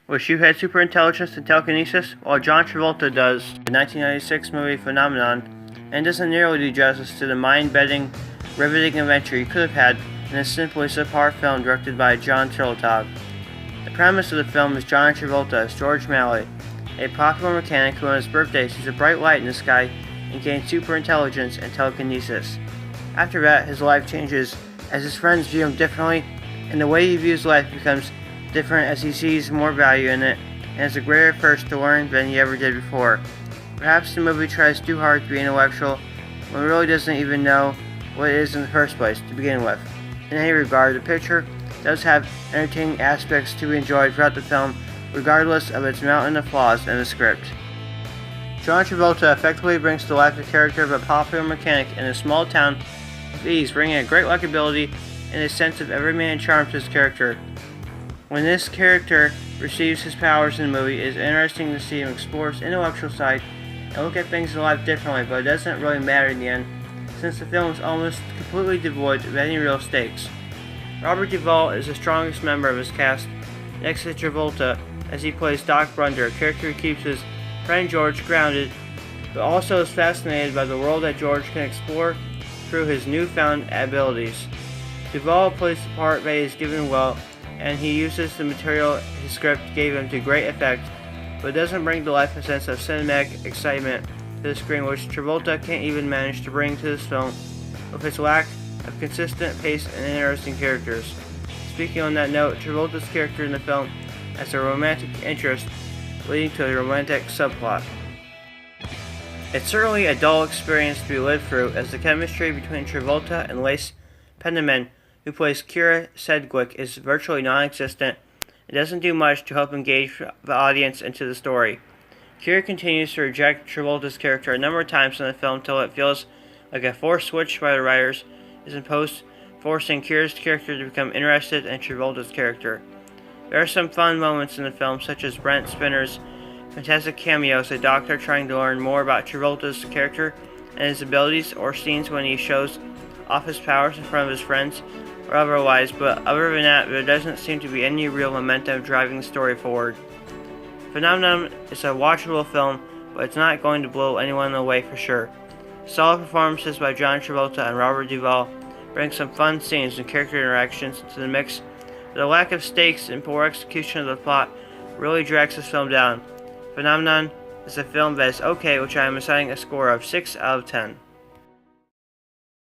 which you had superintelligence and telekinesis, while John Travolta does the 1996 movie Phenomenon, and doesn't nearly do justice to the mind-bending, riveting adventure you could have had in a simply subpar film directed by John Turteltaub. The premise of the film is John Travolta as George Malley, a popular mechanic who on his birthday sees a bright light in the sky and gains superintelligence and telekinesis. After that, his life changes as his friends view him differently, and the way he views life becomes different as he sees more value in it and has a greater thirst to learn than he ever did before. Perhaps the movie tries too hard to be intellectual when it really doesn't even know what it is in the first place to begin with. In any regard, the picture does have entertaining aspects to be enjoyed throughout the film, regardless of its mountain of flaws in the script. John Travolta effectively brings to life the character of a popular mechanic in a small town with ease, bringing a great likability and a sense of everyman charm to his character. When this character receives his powers in the movie, it is interesting to see him explore his intellectual side and look at things in life differently, but it doesn't really matter in the end, since the film is almost completely devoid of any real stakes. Robert Duvall is the strongest member of his cast, next to Travolta, as he plays Doc Brunder, a character who keeps his friend George grounded, but also is fascinated by the world that George can explore through his newfound abilities. Duvall plays the part that he is given well, and he uses the material his script gave him to great effect, but doesn't bring to life a sense of cinematic excitement to the screen, which Travolta can't even manage to bring to this film with its lack of consistent pace and interesting characters. Speaking on that note, Travolta's character in the film has a romantic interest, leading to a romantic subplot. It's certainly a dull experience to be lived through, as the chemistry between Travolta and Lace Penniman, who plays Kyra Sedgwick, is virtually non-existent and doesn't do much to help engage the audience into the story. Kyra continues to reject Travolta's character a number of times in the film until it feels like a forced switch by the writers is imposed, forcing Kyra's character to become interested in Travolta's character. There are some fun moments in the film, such as Brent Spiner's fantastic cameo as a doctor trying to learn more about Travolta's character and his abilities, or scenes when he shows off his powers in front of his friends or otherwise, but other than that, there doesn't seem to be any real momentum driving the story forward. Phenomenon is a watchable film, but it's not going to blow anyone away for sure. Solid performances by John Travolta and Robert Duvall bring some fun scenes and character interactions into the mix, but the lack of stakes and poor execution of the plot really drags this film down. Phenomenon is a film that is okay, which I am assigning a score of 6 out of 10.